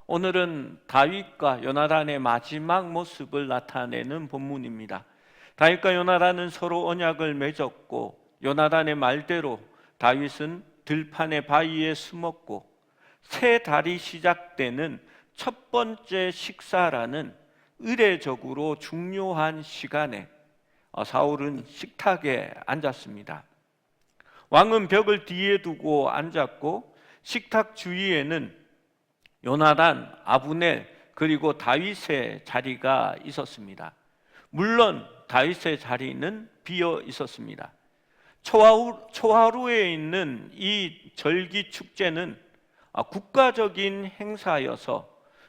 오늘은 다윗과 요나단의 마지막 모습을 나타내는 본문입니다. 다윗과 요나단은 서로 언약을 맺었고, 요나단의 말대로 다윗은 들판의 바위에 숨었고, 새 달이 시작되는 첫 번째 식사라는 의례적으로 중요한 시간에 사울은 식탁에 앉았습니다. 왕은 벽을 뒤에 두고 앉았고, 식탁 주위에는 요나단, 아브넬, 그리고 다윗의 자리가 있었습니다. 물론 다윗의 자리는 비어 있었습니다. 초하루에 있는 이 절기 축제는 국가적인 행사여서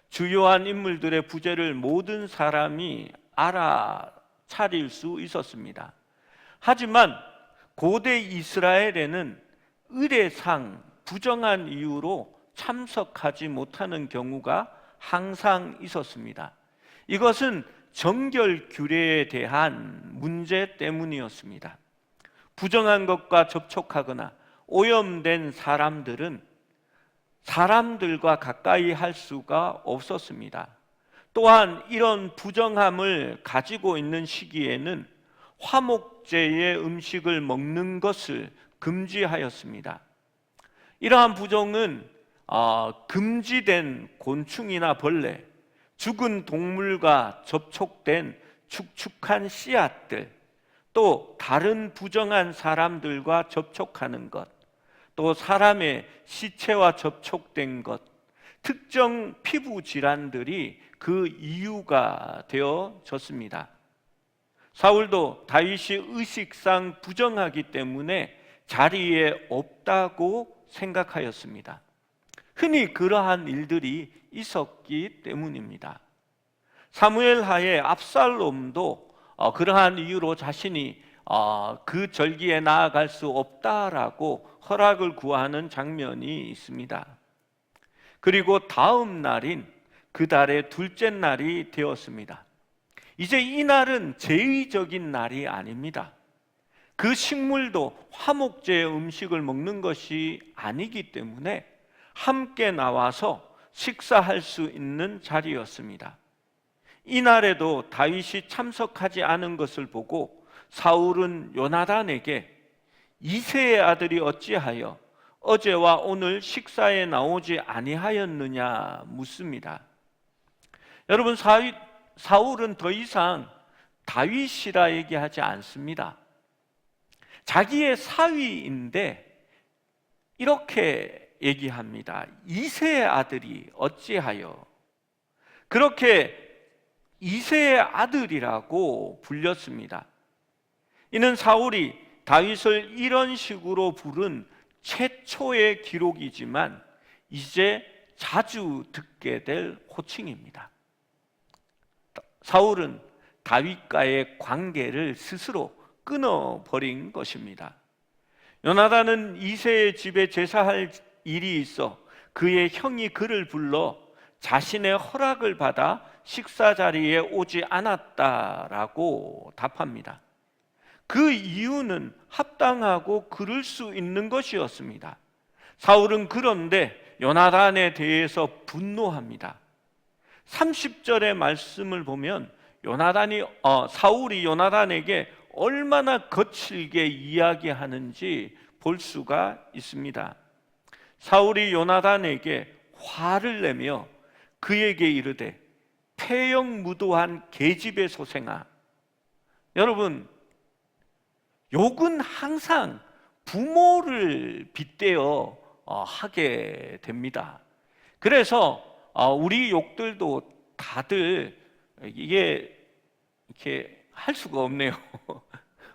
주요한 인물들의 부재를 모든 사람이 알아차릴 수 있었습니다. 하지만 고대 이스라엘에는 의례상 부정한 이유로 참석하지 못하는 경우가 항상 있었습니다. 이것은 정결 규례에 대한 문제 때문이었습니다. 부정한 것과 접촉하거나 오염된 사람들은 사람들과 가까이 할 수가 없었습니다. 또한 이런 부정함을 가지고 있는 시기에는 화목제의 음식을 먹는 것을 금지하였습니다. 이러한 부정은 금지된 곤충이나 벌레, 죽은 동물과 접촉된 축축한 씨앗들, 또 다른 부정한 사람들과 접촉하는 것, 또 사람의 시체와 접촉된 것, 특정 피부 질환들이 그 이유가 되어졌습니다. 사울도 다윗이 의식상 부정하기 때문에 자리에 없다고 생각하였습니다. 흔히 그러한 일들이 있었기 때문입니다. 사무엘하에 압살롬도 그러한 이유로 자신이 그 절기에 나아갈 수 없다라고 허락을 구하는 장면이 있습니다. 그리고 다음 날인 그 달의 둘째 날이 되었습니다. 이제 이 날은 제의적인 날이 아닙니다. 그 식물도 화목제의 음식을 먹는 것이 아니기 때문에 함께 나와서 식사할 수 있는 자리였습니다. 이날에도 다윗이 참석하지 않은 것을 보고 사울은 요나단에게 이새의 아들이 어찌하여 어제와 오늘 식사에 나오지 아니하였느냐 묻습니다. 여러분, 사울은 더 이상 다윗이라 얘기하지 않습니다. 자기의 사위인데 이렇게 얘기합니다. 이새의 아들이 어찌하여. 그렇게 이새의 아들이라고 불렸습니다. 이는 사울이 다윗을 이런 식으로 부른 최초의 기록이지만 이제 자주 듣게 될 호칭입니다. 사울은 다윗과의 관계를 스스로 끊어버린 것입니다. 요나단은 이새의 집에 제사할 일이 있어 그의 형이 그를 불러 자신의 허락을 받아 식사 자리에 오지 않았다라고 답합니다. 그 이유는 합당하고 그럴 수 있는 것이었습니다. 사울은 그런데 요나단에 대해서 분노합니다. 30절의 말씀을 보면 사울이 요나단에게 얼마나 거칠게 이야기하는지 볼 수가 있습니다. 사울이 요나단에게 화를 내며 그에게 이르되 폐역무도한 계집의 소생아. 여러분, 욕은 항상 부모를 빗대어 하게 됩니다. 그래서 우리 욕들도 다들 이게 이렇게 할 수가 없네요.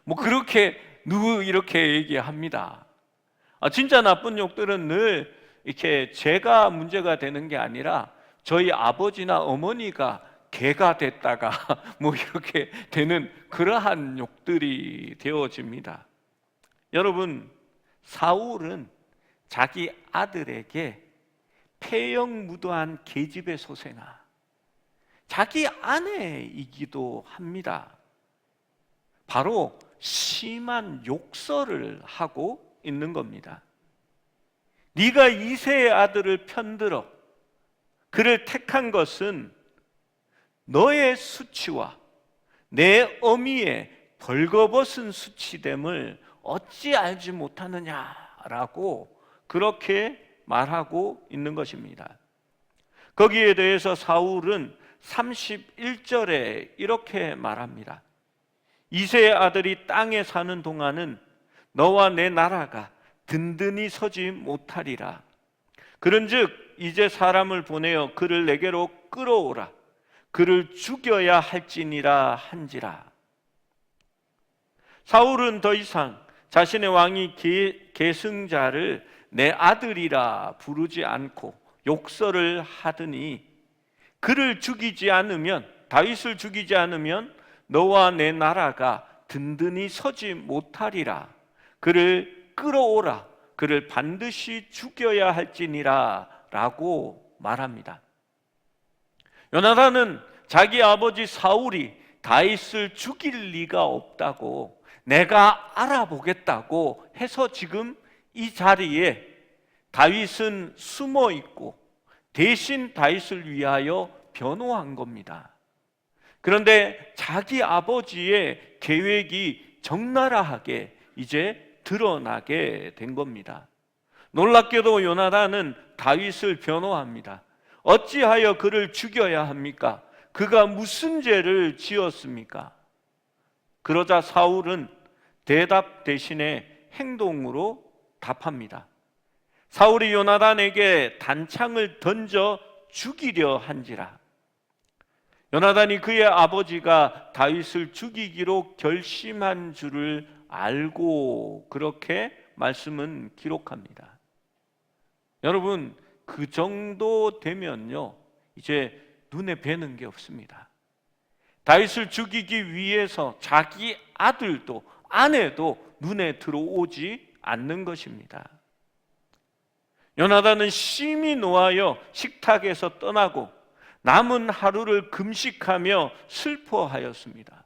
뭐 그렇게 누구 이렇게 얘기합니다. 진짜 나쁜 욕들은 늘 이렇게 제가 문제가 되는 게 아니라 저희 아버지나 어머니가 개가 됐다가 뭐 이렇게 되는 그러한 욕들이 되어집니다. 여러분, 사울은 자기 아들에게 폐역무도한 계집의 소생아, 자기 아내이기도 합니다. 바로 심한 욕설을 하고 있는 겁니다. 네가 이새의 아들을 편들어 그를 택한 것은 너의 수치와 내 어미의 벌거벗은 수치됨을 어찌 알지 못하느냐라고 그렇게 말하고 있는 것입니다. 거기에 대해서 사울은 31절에 이렇게 말합니다. 이새의 아들이 땅에 사는 동안은 너와 내 나라가 든든히 서지 못하리라. 그런즉 이제 사람을 보내어 그를 내게로 끌어오라. 그를 죽여야 할지니라 한지라. 사울은 더 이상 자신의 왕이 계승자를 내 아들이라 부르지 않고 욕설을 하더니 그를 죽이지 않으면, 다윗을 죽이지 않으면 너와 내 나라가 든든히 서지 못하리라. 그를 끌어오라. 그를 반드시 죽여야 할지니라 라고 말합니다. 요나단은 자기 아버지 사울이 다윗을 죽일 리가 없다고, 내가 알아보겠다고 해서 지금 이 자리에 다윗은 숨어 있고 대신 다윗을 위하여 변호한 겁니다. 그런데 자기 아버지의 계획이 적나라하게 이제 드러나게 된 겁니다. 놀랍게도 요나단은 다윗을 변호합니다. 어찌하여 그를 죽여야 합니까? 그가 무슨 죄를 지었습니까? 그러자 사울은 대답 대신에 행동으로 답합니다. 사울이 요나단에게 단창을 던져 죽이려 한지라. 요나단이 그의 아버지가 다윗을 죽이기로 결심한 줄을 알고 그렇게 말씀은 기록합니다. 여러분, 그 정도 되면요, 이제 눈에 뵈는 게 없습니다. 다윗을 죽이기 위해서 자기 아들도 아내도 눈에 들어오지 않는 것입니다. 요나단은 심히 노하여 식탁에서 떠나고 남은 하루를 금식하며 슬퍼하였습니다.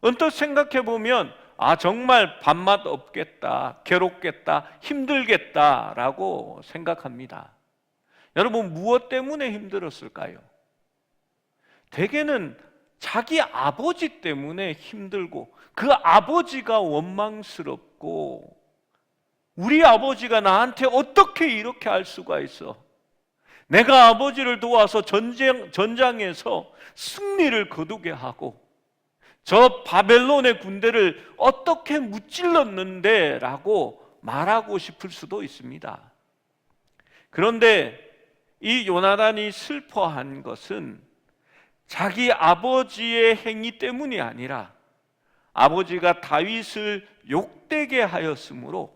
언뜻 생각해 보면 정말 밥맛 없겠다, 괴롭겠다, 힘들겠다라고 생각합니다. 여러분, 무엇 때문에 힘들었을까요? 대개는 자기 아버지 때문에 힘들고 그 아버지가 원망스럽고 우리 아버지가 나한테 어떻게 이렇게 할 수가 있어? 내가 아버지를 도와서 전장에서 승리를 거두게 하고 저 바벨론의 군대를 어떻게 무찔렀는데 라고 말하고 싶을 수도 있습니다. 그런데 이 요나단이 슬퍼한 것은 자기 아버지의 행위 때문이 아니라 아버지가 다윗을 욕되게 하였으므로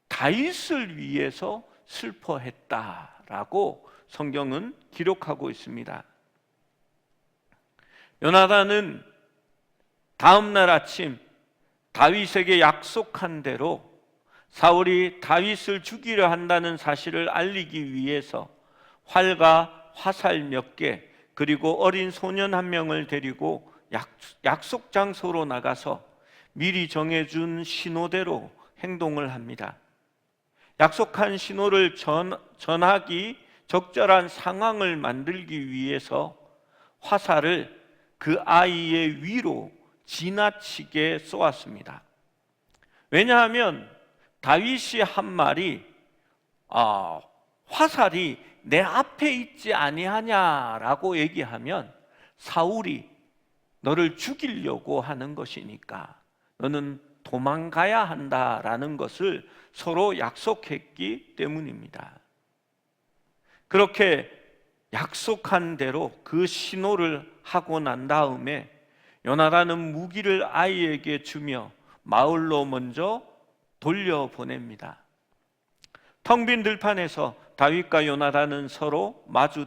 다윗을 위해서 슬퍼했다라고 성경은 기록하고 있습니다. 요나단은 다음 날 아침 다윗에게 약속한 대로 사울이 다윗을 죽이려 한다는 사실을 알리기 위해서 활과 화살 몇 개, 그리고 어린 소년 한 명을 데리고 약속 장소로 나가서 미리 정해준 신호대로 행동을 합니다. 약속한 신호를 전하기 적절한 상황을 만들기 위해서 화살을 그 아이의 위로 지나치게 쏘았습니다. 왜냐하면 다윗이 한 말이 화살이 내 앞에 있지 아니하냐라고 얘기하면 사울이 너를 죽이려고 하는 것이니까 너는 도망가야 한다라는 것을 서로 약속했기 때문입니다. 그렇게 약속한 대로 그 신호를 하고 난 다음에 요나단은 무기를 아이에게 주며 마을로 먼저 돌려보냅니다. 텅 빈 들판에서 다윗과 요나단은 서로 마주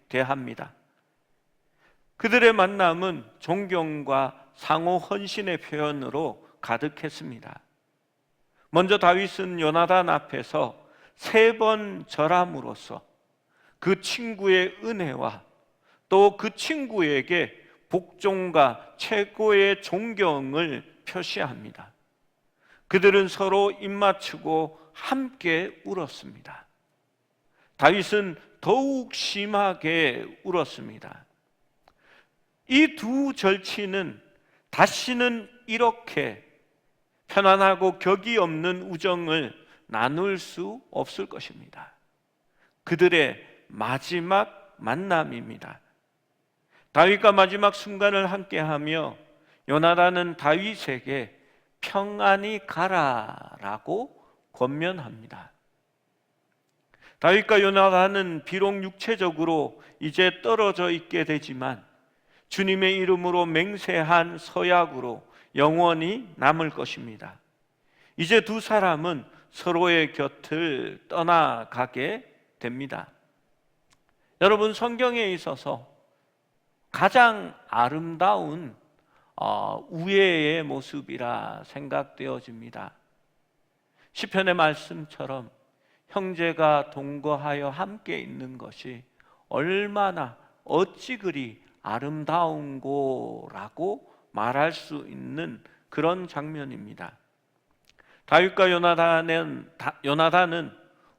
대합니다. 그들의 만남은 존경과 상호 헌신의 표현으로 가득했습니다. 먼저 다윗은 요나단 앞에서 3번 절함으로써 그 친구의 은혜와 또 그 친구에게 복종과 최고의 존경을 표시합니다. 그들은 서로 입맞추고 함께 울었습니다. 다윗은 더욱 심하게 울었습니다. 이 두 절친은 다시는 이렇게 편안하고 격이 없는 우정을 나눌 수 없을 것입니다. 그들의 마지막 만남입니다. 다윗과 마지막 순간을 함께하며 요나단은 다윗에게 평안히 가라라고 권면합니다. 다윗과 요나단은 비록 육체적으로 이제 떨어져 있게 되지만 주님의 이름으로 맹세한 서약으로 영원히 남을 것입니다. 이제 두 사람은 서로의 곁을 떠나가게 됩니다. 여러분, 성경에 있어서 가장 아름다운 우애의 모습이라 생각되어집니다. 시편의 말씀처럼 형제가 동거하여 함께 있는 것이 얼마나 어찌 그리 아름다운고라고 말할 수 있는 그런 장면입니다. 다윗과 요나단은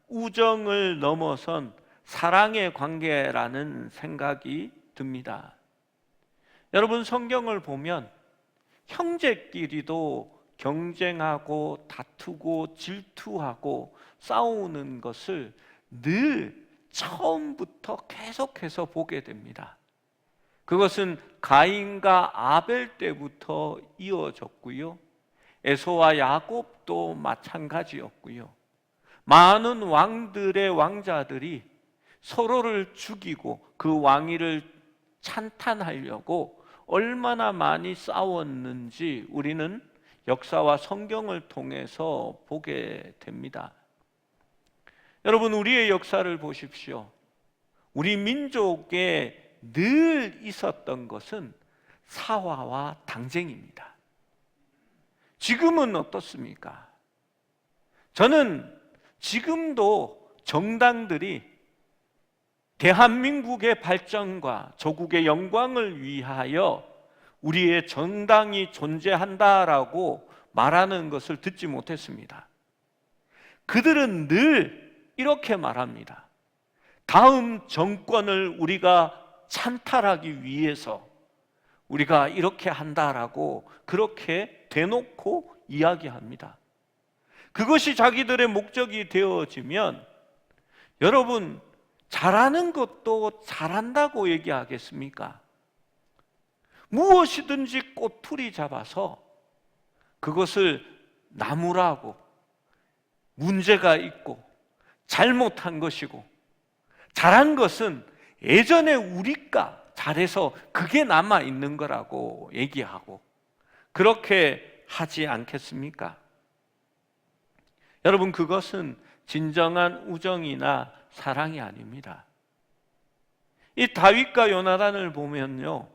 우정을 넘어선 사랑의 관계라는 생각이 듭니다. 여러분, 성경을 보면 형제끼리도 경쟁하고 다투고 질투하고 싸우는 것을 늘 처음부터 계속해서 보게 됩니다. 그것은 가인과 아벨 때부터 이어졌고요, 에서와 야곱도 마찬가지였고요, 많은 왕들의 왕자들이 서로를 죽이고 그 왕위를 찬탄하려고 얼마나 많이 싸웠는지 우리는 역사와 성경을 통해서 보게 됩니다. 여러분, 우리의 역사를 보십시오. 우리 민족에 늘 있었던 것은 사화와 당쟁입니다. 지금은 어떻습니까? 저는 지금도 정당들이 대한민국의 발전과 조국의 영광을 위하여 우리의 정당이 존재한다라고 말하는 것을 듣지 못했습니다. 그들은 늘 이렇게 말합니다. 다음 정권을 우리가 찬탈하기 위해서 우리가 이렇게 한다라고 그렇게 대놓고 이야기합니다. 그것이 자기들의 목적이 되어지면 여러분, 잘하는 것도 잘한다고 얘기하겠습니까? 무엇이든지 꼬투리 잡아서 그것을 나무라고, 문제가 있고 잘못한 것이고, 잘한 것은 예전에 우리가 잘해서 그게 남아 있는 거라고 얘기하고 그렇게 하지 않겠습니까? 여러분, 그것은 진정한 우정이나 사랑이 아닙니다. 이 다윗과 요나단을 보면요,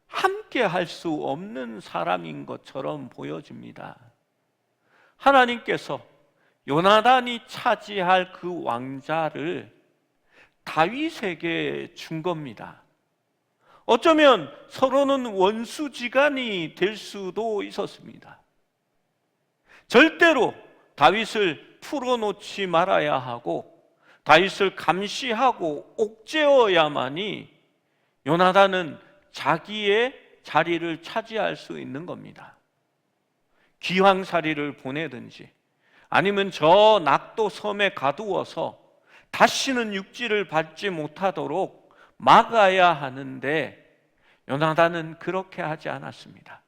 함께 할 수 없는 사람인 것처럼 보여집니다. 하나님께서 요나단이 차지할 그 왕자를 다윗에게 준 겁니다. 어쩌면 서로는 원수지간이 될 수도 있었습니다. 절대로 다윗을 풀어놓지 말아야 하고 다윗을 감시하고 옥죄어야만이 요나단은 자기의 자리를 차지할 수 있는 겁니다. 기왕살이를 보내든지 아니면 저 낙도 섬에 가두어서 다시는 육지를 밟지 못하도록 막아야 하는데 요나단은 그렇게 하지 않았습니다.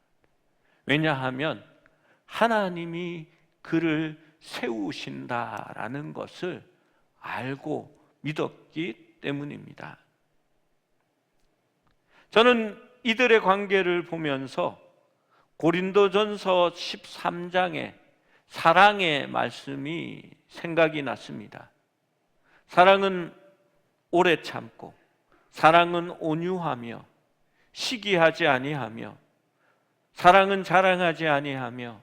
왜냐하면 하나님이 그를 세우신다라는 것을 알고 믿었기 때문입니다. 저는 이들의 관계를 보면서 고린도전서 13장의 사랑의 말씀이 생각이 났습니다. 사랑은 오래 참고, 사랑은 온유하며, 시기하지 아니하며, 사랑은 자랑하지 아니하며,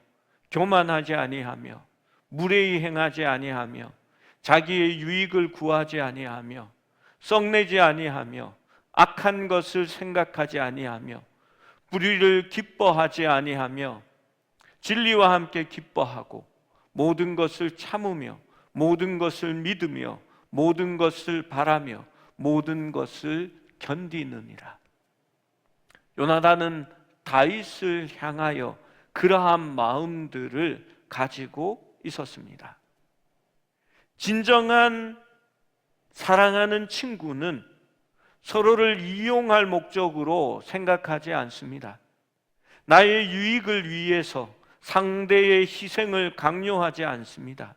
교만하지 아니하며, 무례히 행하지 아니하며, 자기의 유익을 구하지 아니하며, 썩내지 아니하며, 악한 것을 생각하지 아니하며, 불의를 기뻐하지 아니하며, 진리와 함께 기뻐하고, 모든 것을 참으며, 모든 것을 믿으며, 모든 것을 바라며 모든 것을 견디느니라. 요나단은 다윗을 향하여 그러한 마음들을 가지고 있었습니다. 진정한 사랑하는 친구는 서로를 이용할 목적으로 생각하지 않습니다. 나의 유익을 위해서 상대의 희생을 강요하지 않습니다.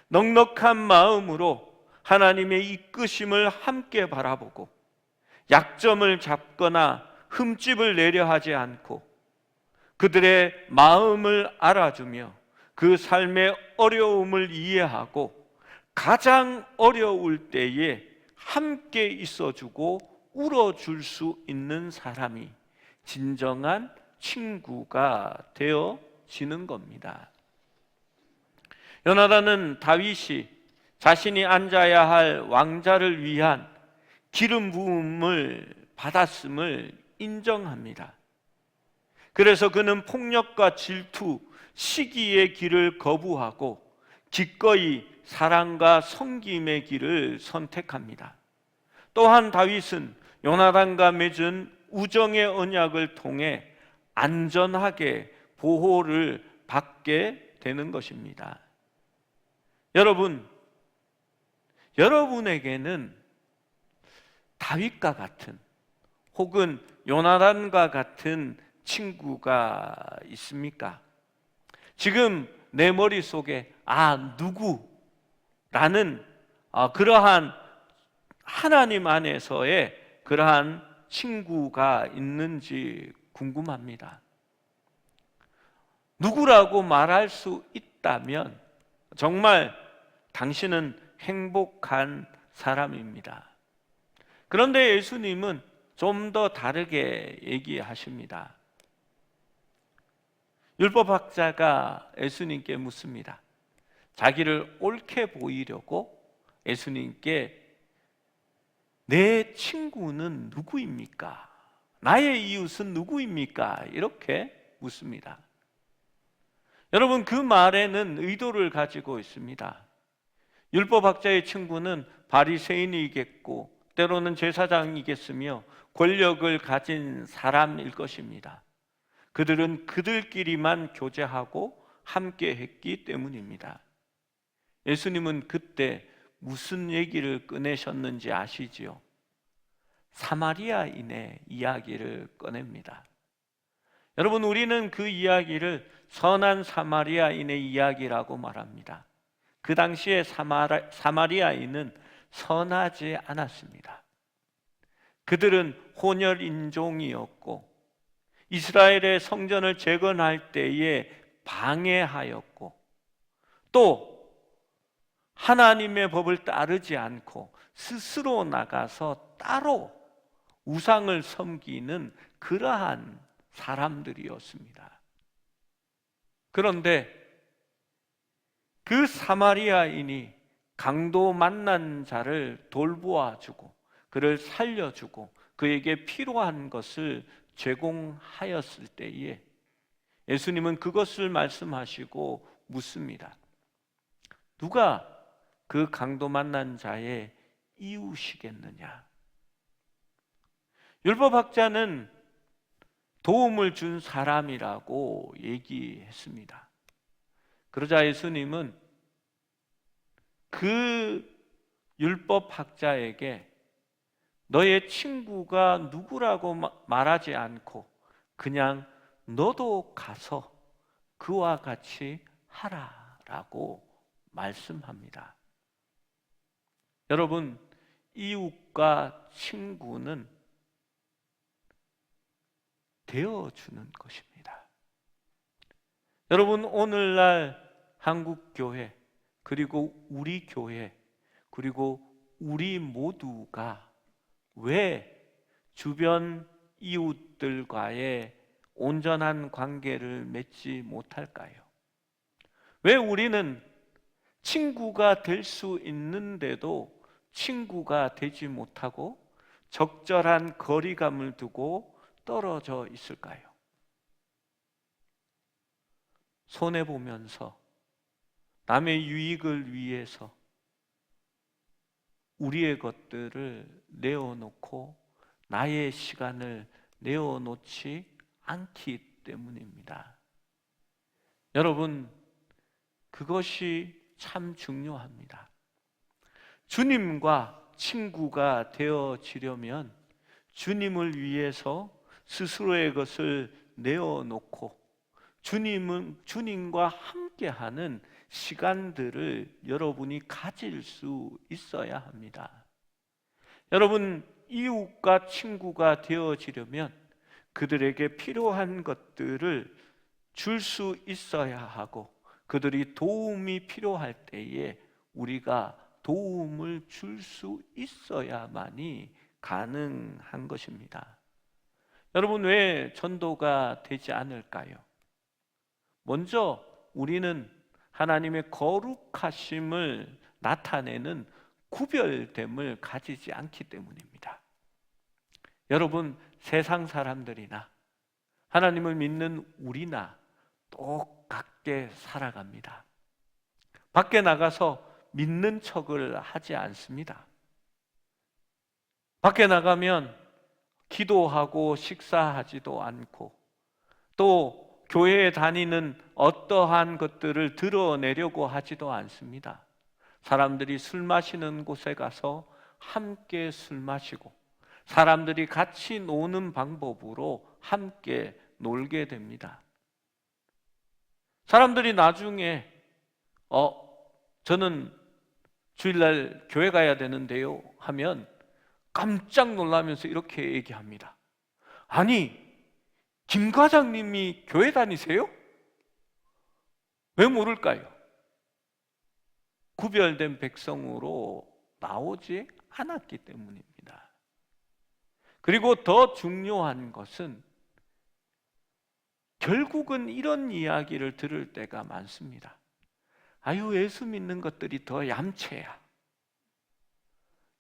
넉넉한 마음으로 하나님의 이끄심을 함께 바라보고 약점을 잡거나 흠집을 내려 하지 않고 그들의 마음을 알아주며 그 삶의 어려움을 이해하고 가장 어려울 때에 함께 있어주고 울어줄 수 있는 사람이 진정한 친구가 되어지는 겁니다. 요나단은 다윗이 자신이 앉아야 할 왕자를 위한 기름 부음을 받았음을 인정합니다. 그래서 그는 폭력과 질투, 시기의 길을 거부하고 기꺼이 사랑과 섬김의 길을 선택합니다. 또한 다윗은 요나단과 맺은 우정의 언약을 통해 안전하게 보호를 받게 되는 것입니다. 여러분에게는 다윗과 같은 혹은 요나단과 같은 친구가 있습니까? 지금 내 머릿속에 누구라는 그러한 하나님 안에서의 그러한 친구가 있는지 궁금합니다. 누구라고 말할 수 있다면 정말 당신은 행복한 사람입니다. 그런데 예수님은 좀 더 다르게 얘기하십니다. 율법학자가 예수님께 묻습니다. 자기를 옳게 보이려고 예수님께 내 친구는 누구입니까? 나의 이웃은 누구입니까? 이렇게 묻습니다. 여러분, 그 말에는 의도를 가지고 있습니다. 율법학자의 친구는 바리새인이겠고 때로는 제사장이겠으며 권력을 가진 사람일 것입니다. 그들은 그들끼리만 교제하고 함께 했기 때문입니다. 예수님은 그때 무슨 얘기를 꺼내셨는지 아시지요? 사마리아인의 이야기를 꺼냅니다. 여러분, 우리는 그 이야기를 선한 사마리아인의 이야기라고 말합니다. 그 당시에 사마리아인은 선하지 않았습니다. 그들은 혼혈 인종이었고 이스라엘의 성전을 재건할 때에 방해하였고 또 하나님의 법을 따르지 않고 스스로 나가서 따로 우상을 섬기는 그러한 사람들이었습니다. 그런데 그 사마리아인이 강도 만난 자를 돌보아주고 그를 살려주고 그에게 필요한 것을 제공하였을 때에 예수님은 그것을 말씀하시고 묻습니다. 누가 그 강도 만난 자의 이웃이겠느냐? 율법학자는 도움을 준 사람이라고 얘기했습니다. 그러자 예수님은 그 율법학자에게 너의 친구가 누구라고 말하지 않고 그냥 너도 가서 그와 같이 하라라고 말씀합니다. 여러분, 이웃과 친구는 되어주는 것입니다. 여러분, 오늘날 한국교회 그리고 우리 교회 그리고 우리 모두가 왜 주변 이웃들과의 온전한 관계를 맺지 못할까요? 왜 우리는 친구가 될 수 있는데도 친구가 되지 못하고 적절한 거리감을 두고 떨어져 있을까요? 손해보면서 남의 유익을 위해서 우리의 것들을 내어놓고 나의 시간을 내어놓지 않기 때문입니다. 여러분, 그것이 참 중요합니다. 주님과 친구가 되어지려면 주님을 위해서 스스로의 것을 내어놓고 주님과 함께하는 시간들을 여러분이 가질 수 있어야 합니다. 여러분, 이웃과 친구가 되어지려면 그들에게 필요한 것들을 줄 수 있어야 하고, 그들이 도움이 필요할 때에 우리가 도움을 줄 수 있어야만이 가능한 것입니다. 여러분, 왜 전도가 되지 않을까요? 먼저 우리는 하나님의 거룩하심을 나타내는 구별됨을 가지지 않기 때문입니다. 여러분, 세상 사람들이나 하나님을 믿는 우리나 똑같게 살아갑니다. 밖에 나가서 믿는 척을 하지 않습니다. 밖에 나가면 기도하고 식사하지도 않고, 또 교회에 다니는 어떠한 것들을 드러내려고 하지도 않습니다. 사람들이 술 마시는 곳에 가서 함께 술 마시고, 사람들이 같이 노는 방법으로 함께 놀게 됩니다. 사람들이 나중에 저는 주일날 교회 가야 되는데요 하면 깜짝 놀라면서 이렇게 얘기합니다. 아니, 김 과장님이 교회 다니세요? 왜 모를까요? 구별된 백성으로 나오지 않았기 때문입니다. 그리고 더 중요한 것은 결국은 이런 이야기를 들을 때가 많습니다. 아유, 예수 믿는 것들이 더 얌체야.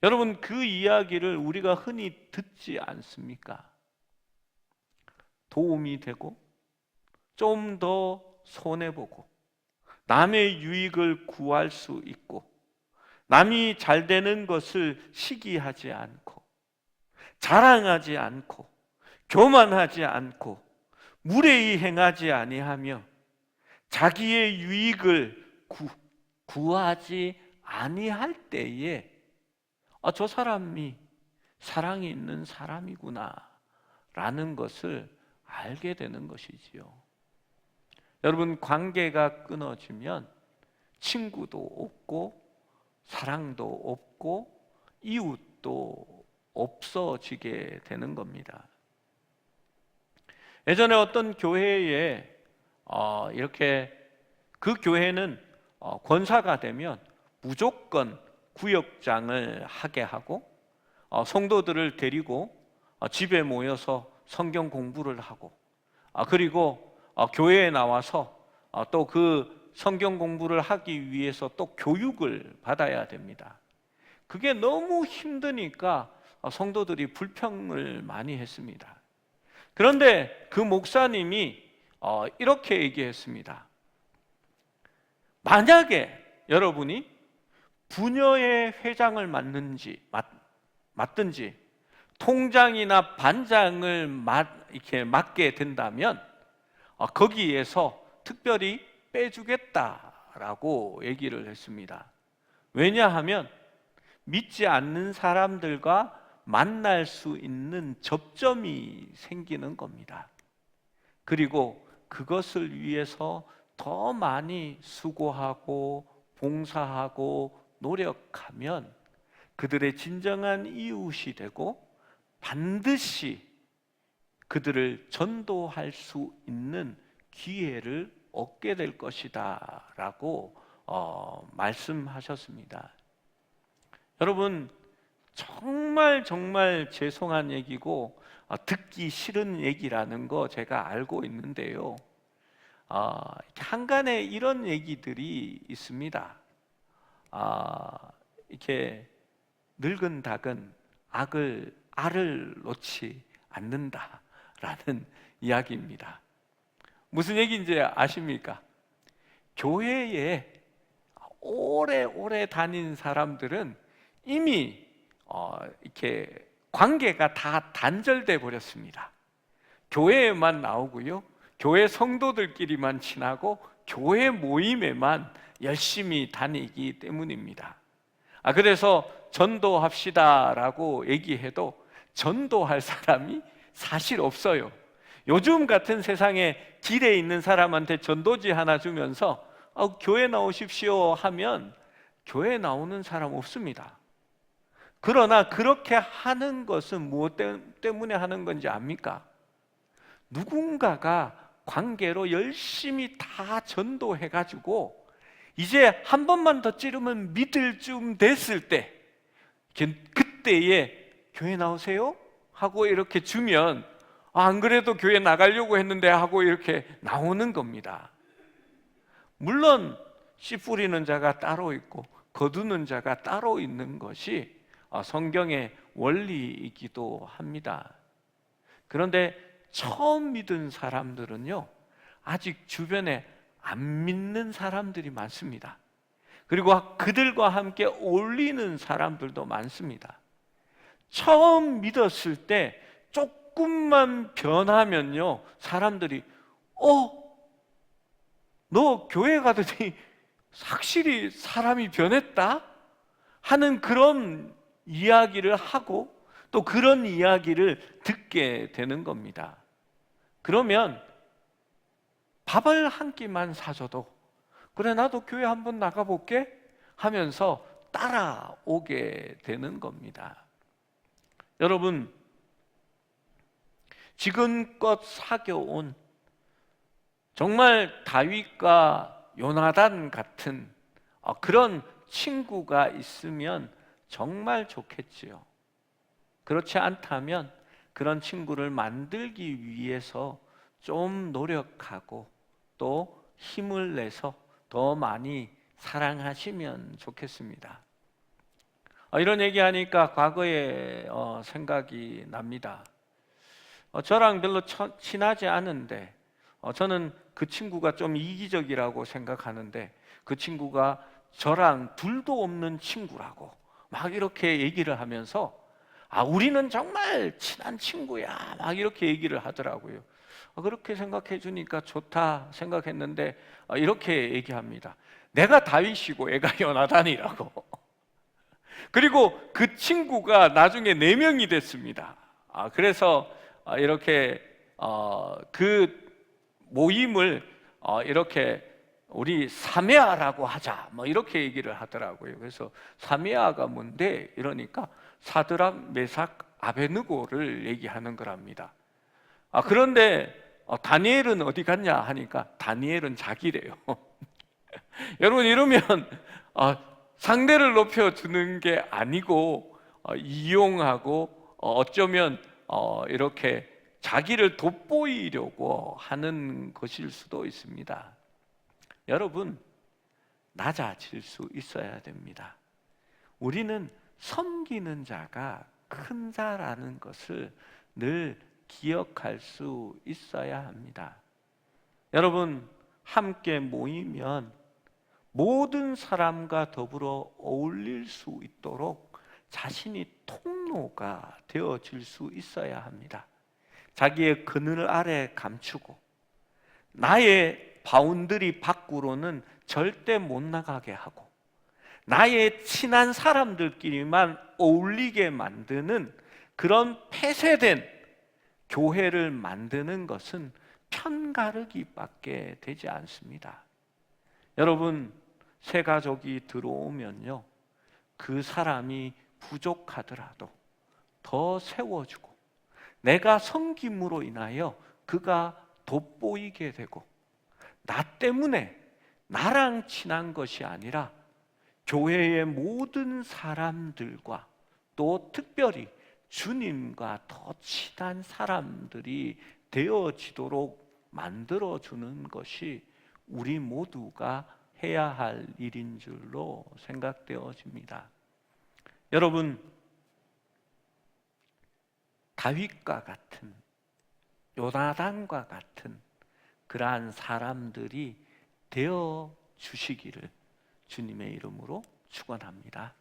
여러분, 그 이야기를 우리가 흔히 듣지 않습니까? 도움이 되고 좀 더 손해보고 남의 유익을 구할 수 있고, 남이 잘 되는 것을 시기하지 않고 자랑하지 않고 교만하지 않고 무례히 행하지 아니하며 자기의 유익을 구하지 아니할 때에 저 사람이 사랑이 있는 사람이구나 라는 것을 알게 되는 것이지요. 여러분, 관계가 끊어지면 친구도 없고 사랑도 없고 이웃도 없어지게 되는 겁니다. 예전에 어떤 교회에 이렇게 그 교회는 권사가 되면 무조건 구역장을 하게 하고 성도들을 데리고 집에 모여서 성경 공부를 하고, 그리고 교회에 나와서 또 그 성경 공부를 하기 위해서 또 교육을 받아야 됩니다. 그게 너무 힘드니까 성도들이 불평을 많이 했습니다. 그런데 그 목사님이 이렇게 얘기했습니다. 만약에 여러분이 부녀의 회장을 맡든지 통장이나 반장을 이렇게 맡게 된다면 거기에서 특별히 빼주겠다라고 얘기를 했습니다. 왜냐하면 믿지 않는 사람들과 만날 수 있는 접점이 생기는 겁니다. 그리고 그것을 위해서 더 많이 수고하고 봉사하고 노력하면 그들의 진정한 이웃이 되고 반드시 그들을 전도할 수 있는 기회를 얻게 될 것이다 라고 말씀하셨습니다. 여러분, 정말 죄송한 얘기고 듣기 싫은 얘기라는 거 제가 알고 있는데요, 한간에 이런 얘기들이 있습니다. 이렇게 늙은 닭은 알을 놓지 않는다라는 이야기입니다. 무슨 얘기인지 아십니까? 교회에 오래 다닌 사람들은 이미 이렇게 관계가 다 단절돼 버렸습니다. 교회에만 나오고요, 교회 성도들끼리만 친하고 교회 모임에만 열심히 다니기 때문입니다. 그래서 전도합시다라고 얘기해도 전도할 사람이 사실 없어요. 요즘 같은 세상에 길에 있는 사람한테 전도지 하나 주면서 교회 나오십시오 하면 교회 나오는 사람 없습니다. 그러나 그렇게 하는 것은 무엇 때문에 하는 건지 압니까? 누군가가 관계로 열심히 다 전도해가지고 이제 한 번만 더 찌르면 믿을 쯤 됐을 때, 그때에 교회 나오세요? 하고 이렇게 주면 안 그래도 교회 나가려고 했는데 하고 이렇게 나오는 겁니다. 물론 씨 뿌리는 자가 따로 있고 거두는 자가 따로 있는 것이 성경의 원리이기도 합니다. 그런데 처음 믿은 사람들은요, 아직 주변에 안 믿는 사람들이 많습니다. 그리고 그들과 함께 어울리는 사람들도 많습니다. 처음 믿었을 때 조금만 변하면요, 사람들이 너 교회 가더니 확실히 사람이 변했다? 하는 그런 이야기를 하고 또 그런 이야기를 듣게 되는 겁니다. 그러면 밥을 한 끼만 사줘도 그래, 나도 교회 한번 나가볼게 하면서 따라오게 되는 겁니다. 여러분, 지금껏 사귀어온 정말 다윗과 요나단 같은 그런 친구가 있으면 정말 좋겠지요. 그렇지 않다면 그런 친구를 만들기 위해서 좀 노력하고 또 힘을 내서 더 많이 사랑하시면 좋겠습니다. 이런 얘기하니까 과거의 생각이 납니다. 저랑 별로 친하지 않은데 저는 그 친구가 좀 이기적이라고 생각하는데 그 친구가 저랑 둘도 없는 친구라고 막 이렇게 얘기를 하면서 우리는 정말 친한 친구야 막 이렇게 얘기를 하더라고요. 그렇게 생각해 주니까 좋다 생각했는데 이렇게 얘기합니다. 내가 다윗이고 애가 요나단이라고. 그리고 그 친구가 나중에 4명이 됐습니다. 그래서 이렇게 그 모임을 이렇게 우리 사메아라고 하자 뭐 이렇게 얘기를 하더라고요. 그래서 사메아가 뭔데 이러니까 사드락, 메삭, 아베느고를 얘기하는 거랍니다. 그런데 다니엘은 어디 갔냐 하니까 다니엘은 자기래요. 여러분, 이러면 상대를 높여주는 게 아니고 이용하고 어쩌면 이렇게 자기를 돋보이려고 하는 것일 수도 있습니다. 여러분, 낮아질 수 있어야 됩니다. 우리는 섬기는 자가 큰 자라는 것을 늘 기억할 수 있어야 합니다. 여러분, 함께 모이면 모든 사람과 더불어 어울릴 수 있도록 자신이 통로가 되어질 수 있어야 합니다. 자기의 그늘 아래 감추고 나의 바운더리 밖으로는 절대 못 나가게 하고 나의 친한 사람들끼리만 어울리게 만드는 그런 폐쇄된 교회를 만드는 것은 편가르기밖에 되지 않습니다. 여러분, 새 가족이 들어오면요, 그 사람이 부족하더라도 더 세워주고 내가 섬김으로 인하여 그가 돋보이게 되고 나 때문에 나랑 친한 것이 아니라 교회의 모든 사람들과 또 특별히 주님과 더 친한 사람들이 되어지도록 만들어주는 것이 우리 모두가 해야 할 일인 줄로 생각되어집니다. 여러분, 다윗과 같은, 요나단과 같은 그러한 사람들이 되어 주시기를 주님의 이름으로 축원합니다.